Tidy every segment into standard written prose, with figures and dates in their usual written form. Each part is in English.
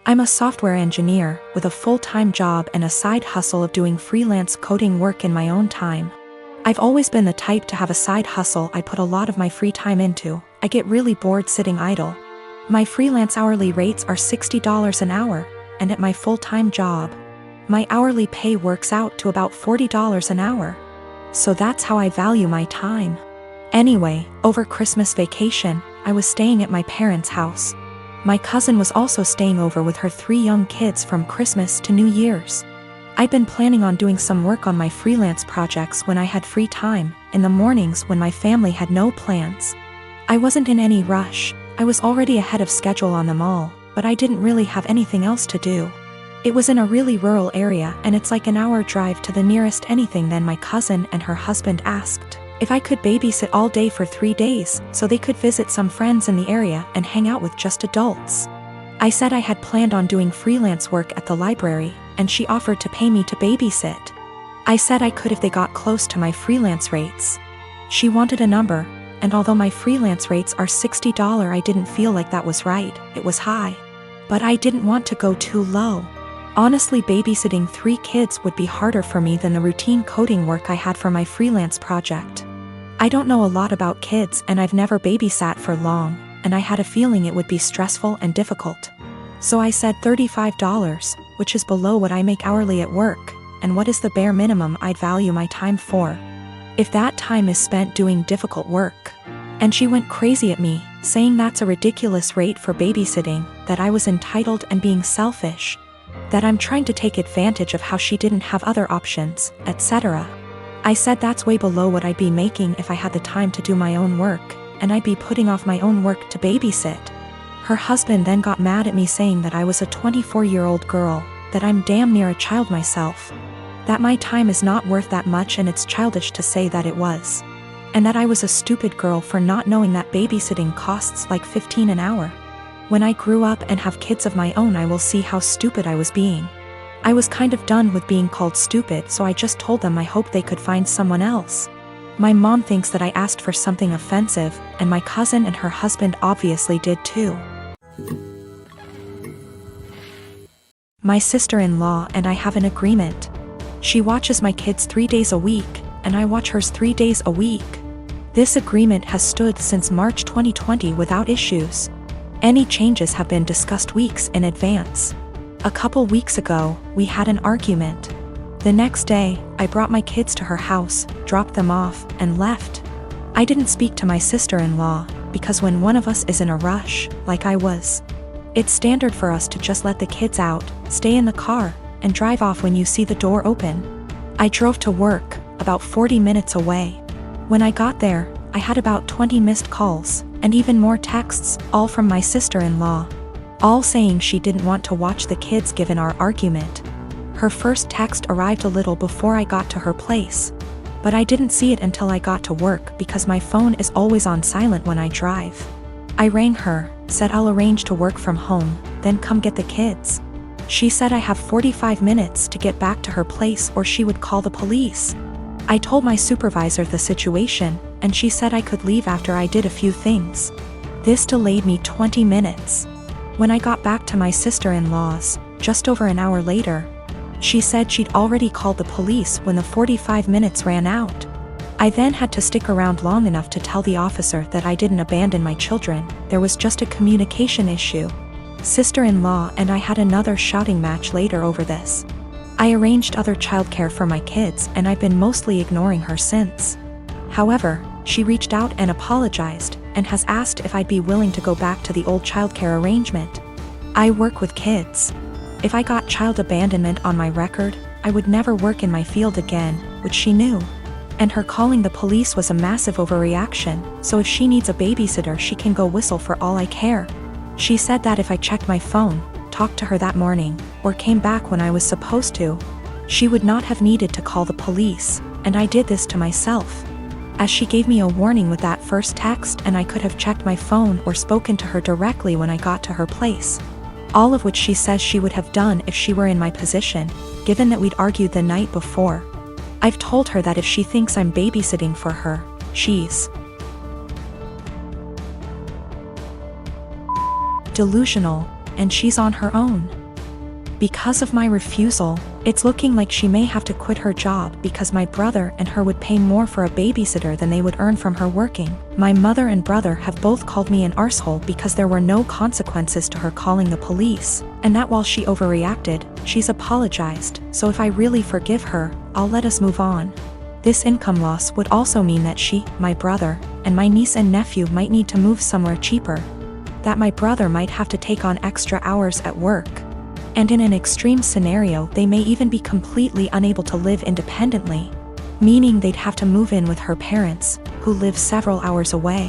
I'm a software engineer with a full-time job and a side hustle of doing freelance coding work in my own time. I've always been the type to have a side hustle I put a lot of my free time into. I get really bored sitting idle. My freelance hourly rates are $60 an hour, and at my full-time job, my hourly pay works out to about $40 an hour. So that's how I value my time. Anyway, over Christmas vacation, I was staying at my parents' house. My cousin was also staying over with her 3 young kids from Christmas to New Year's. I'd been planning on doing some work on my freelance projects when I had free time, in the mornings when my family had no plans. I wasn't in any rush. I was already ahead of schedule on them all, but I didn't really have anything else to do. It was in a really rural area and it's like an hour drive to the nearest anything. Then my cousin and her husband asked if I could babysit all day for 3 days so they could visit some friends in the area and hang out with just adults. I said I had planned on doing freelance work at the library, and she offered to pay me to babysit. I said I could if they got close to my freelance rates. She wanted a number, and although my freelance rates are $60, I didn't feel like that was right. It was high. But I didn't want to go too low. Honestly, babysitting 3 kids would be harder for me than the routine coding work I had for my freelance project. I don't know a lot about kids and I've never babysat for long, and I had a feeling it would be stressful and difficult. So I said $35, which is below what I make hourly at work, and what is the bare minimum I'd value my time for, if that time is spent doing difficult work. And she went crazy at me, saying that's a ridiculous rate for babysitting, that I was entitled and being selfish, that I'm trying to take advantage of how she didn't have other options, etc. I said that's way below what I'd be making if I had the time to do my own work, and I'd be putting off my own work to babysit. Her husband then got mad at me, saying that I was a 24-year-old girl, that I'm damn near a child myself, that my time is not worth that much and it's childish to say that it was, and that I was a stupid girl for not knowing that babysitting costs like $15 an hour. When I grew up and have kids of my own, I will see how stupid I was being. I was kind of done with being called stupid, so I just told them I hope they could find someone else. My mom thinks that I asked for something offensive, and my cousin and her husband obviously did too. My sister-in-law and I have an agreement. She watches my kids 3 days a week, and I watch hers 3 days a week. This agreement has stood since March 2020 without issues. Any changes have been discussed weeks in advance. A couple weeks ago, we had an argument. The next day, I brought my kids to her house, dropped them off, and left. I didn't speak to my sister-in-law, because when one of us is in a rush, like I was, it's standard for us to just let the kids out, stay in the car, and drive off when you see the door open. I drove to work, about 40 minutes away. When I got there, I had about 20 missed calls, and even more texts, all from my sister-in-law, all saying she didn't want to watch the kids given our argument. Her first text arrived a little before I got to her place, but I didn't see it until I got to work because my phone is always on silent when I drive. I rang her, said I'll arrange to work from home, then come get the kids. She said I have 45 minutes to get back to her place or she would call the police. I told my supervisor the situation, and she said I could leave after I did a few things. This delayed me 20 minutes. When I got back to my sister-in-law's, just over an hour later, she said she'd already called the police when the 45 minutes ran out. I then had to stick around long enough to tell the officer that I didn't abandon my children, there was just a communication issue. Sister-in-law and I had another shouting match later over this. I arranged other childcare for my kids and I've been mostly ignoring her since. However, she reached out and apologized, and has asked if I'd be willing to go back to the old childcare arrangement. I work with kids. If I got child abandonment on my record, I would never work in my field again, which she knew. And her calling the police was a massive overreaction, so if she needs a babysitter she can go whistle for all I care. She said that if I checked my phone, talked to her that morning, or came back when I was supposed to, she would not have needed to call the police, and I did this to myself. As she gave me a warning with that first text, and I could have checked my phone or spoken to her directly when I got to her place. All of which she says she would have done if she were in my position, given that we'd argued the night before. I've told her that if she thinks I'm babysitting for her, she's delusional. and she's on her own. Because of my refusal, it's looking like she may have to quit her job because my brother and her would pay more for a babysitter than they would earn from her working. My mother and brother have both called me an arsehole because there were no consequences to her calling the police, and that while she overreacted, she's apologized, so if I really forgive her, I'll let us move on. This income loss would also mean that she, my brother, and my niece and nephew might need to move somewhere cheaper. That my brother might have to take on extra hours at work. And in an extreme scenario, they may even be completely unable to live independently, meaning they'd have to move in with her parents, who live several hours away.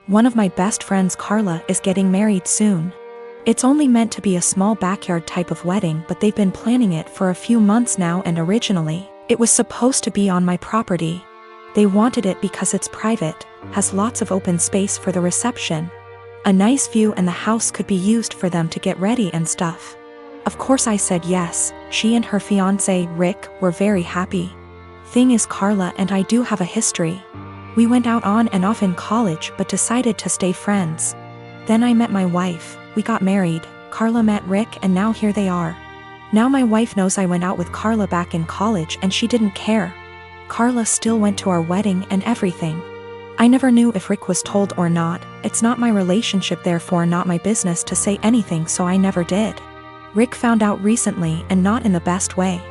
One of my best friends, Carla, is getting married soon. It's only meant to be a small backyard type of wedding, but they've been planning it for a few months now, and originally, it was supposed to be on my property. They wanted it because it's private, has lots of open space for the reception, a nice view, and the house could be used for them to get ready and stuff. Of course I said yes. She and her fiancé, Rick, were very happy. Thing is, Carla and I do have a history. We went out on and off in college but decided to stay friends. Then I met my wife, we got married, Carla met Rick, and now here they are. Now my wife knows I went out with Carla back in college and she didn't care. Carla still went to our wedding and everything. I never knew if Rick was told or not. It's not my relationship, therefore not my business to say anything, so I never did. Rick found out recently, and not in the best way.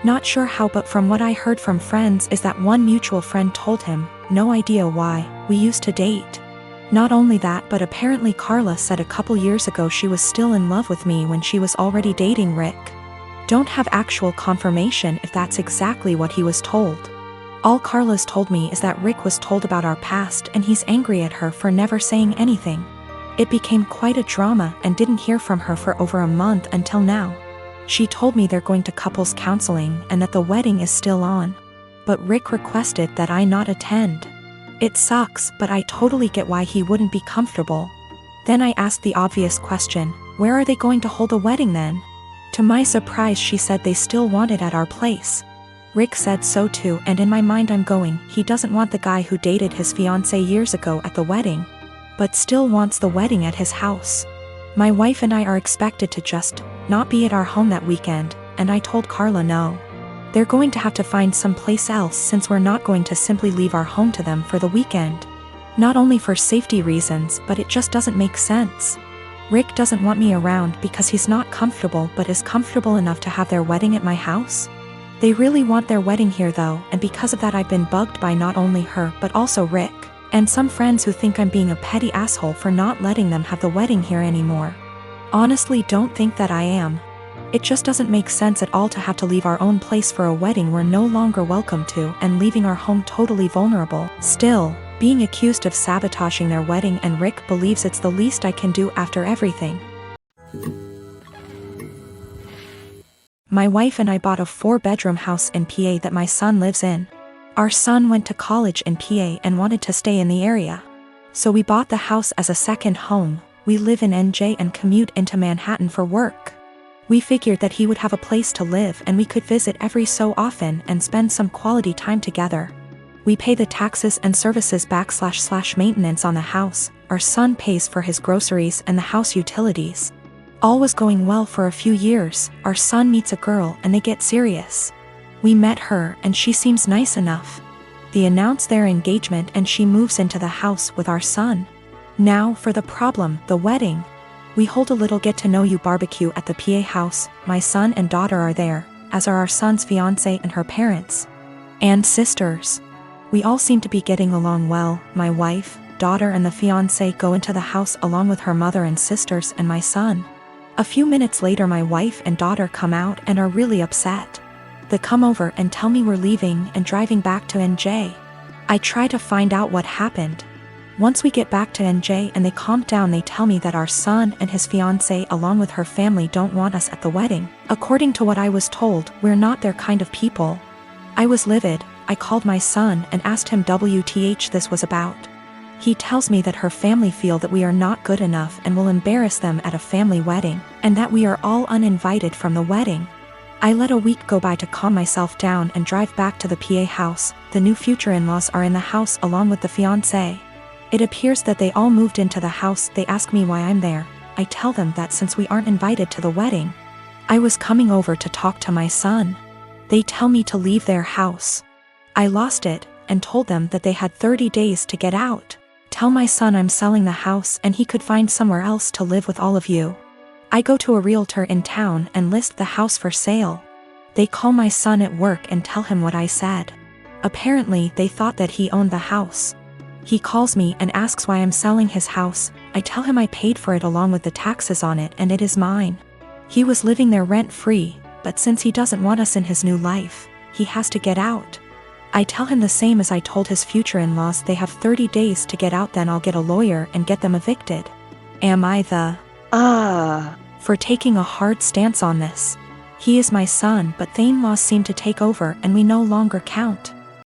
Not sure how, but from what I heard from friends is that one mutual friend told him, no idea why, we used to date. Not only that, but apparently Carla said a couple years ago she was still in love with me when she was already dating Rick. Don't have actual confirmation if that's exactly what he was told. All Carla's told me is that Rick was told about our past and he's angry at her for never saying anything. It became quite a drama and didn't hear from her for over a month until now. She told me they're going to couples counseling and that the wedding is still on. But Rick requested that I not attend. It sucks, but I totally get why he wouldn't be comfortable. Then I asked the obvious question, where are they going to hold the wedding then? To my surprise, she said they still want it at our place. Rick said so too, and in my mind I'm going, he doesn't want the guy who dated his fiancée years ago at the wedding, but still wants the wedding at his house. My wife and I are expected to just not be at our home that weekend, and I told Carla no. They're going to have to find someplace else since we're not going to simply leave our home to them for the weekend. Not only for safety reasons, but it just doesn't make sense. Rick doesn't want me around because he's not comfortable, but is comfortable enough to have their wedding at my house. They really want their wedding here though, and because of that I've been bugged by not only her but also Rick, and some friends who think I'm being a petty asshole for not letting them have the wedding here anymore. Honestly, don't think that I am. It just doesn't make sense at all to have to leave our own place for a wedding we're no longer welcome to, and leaving our home totally vulnerable. Still, being accused of sabotaging their wedding, and Rick believes it's the least I can do after everything. My wife and I bought a 4-bedroom house in PA that my son lives in. Our son went to college in PA and wanted to stay in the area. So we bought the house as a second home. We live in NJ and commute into Manhattan for work. We figured that he would have a place to live and we could visit every so often and spend some quality time together. We pay the taxes and services / maintenance on the house. Our son pays for his groceries and the house utilities. All was going well for a few years. Our son meets a girl and they get serious. We met her and she seems nice enough. They announce their engagement and she moves into the house with our son. Now for the problem, the wedding. We hold a little get-to-know-you barbecue at the PA house. My son and daughter are there, as are our son's fiancée and her parents. And sisters. We all seem to be getting along well. My wife, daughter and the fiancé go into the house along with her mother and sisters and my son. A few minutes later my wife and daughter come out and are really upset. They come over and tell me we're leaving and driving back to NJ. I try to find out what happened. Once we get back to NJ and they calm down, they tell me that our son and his fiancée along with her family don't want us at the wedding. According to what I was told, we're not their kind of people. I was livid. I called my son and asked him WTH this was about. He tells me that her family feel that we are not good enough and will embarrass them at a family wedding, and that we are all uninvited from the wedding. I let a week go by to calm myself down and drive back to the PA house. The new future in-laws are in the house along with the fiancé. It appears that they all moved into the house. They ask me why I'm there. I tell them that since we aren't invited to the wedding, I was coming over to talk to my son. They tell me to leave their house. I lost it and told them that they had 30 days to get out. Tell my son I'm selling the house and he could find somewhere else to live with all of you. I go to a realtor in town and list the house for sale. They call my son at work and tell him what I said. Apparently, they thought that he owned the house. He calls me and asks why I'm selling his house. I tell him I paid for it along with the taxes on it and it is mine. He was living there rent-free, but since he doesn't want us in his new life, he has to get out. I tell him the same as I told his future in-laws. They have 30 days to get out, then I'll get a lawyer and get them evicted. Am I the for taking a hard stance on this? He is my son, but the in-laws seem to take over and we no longer count.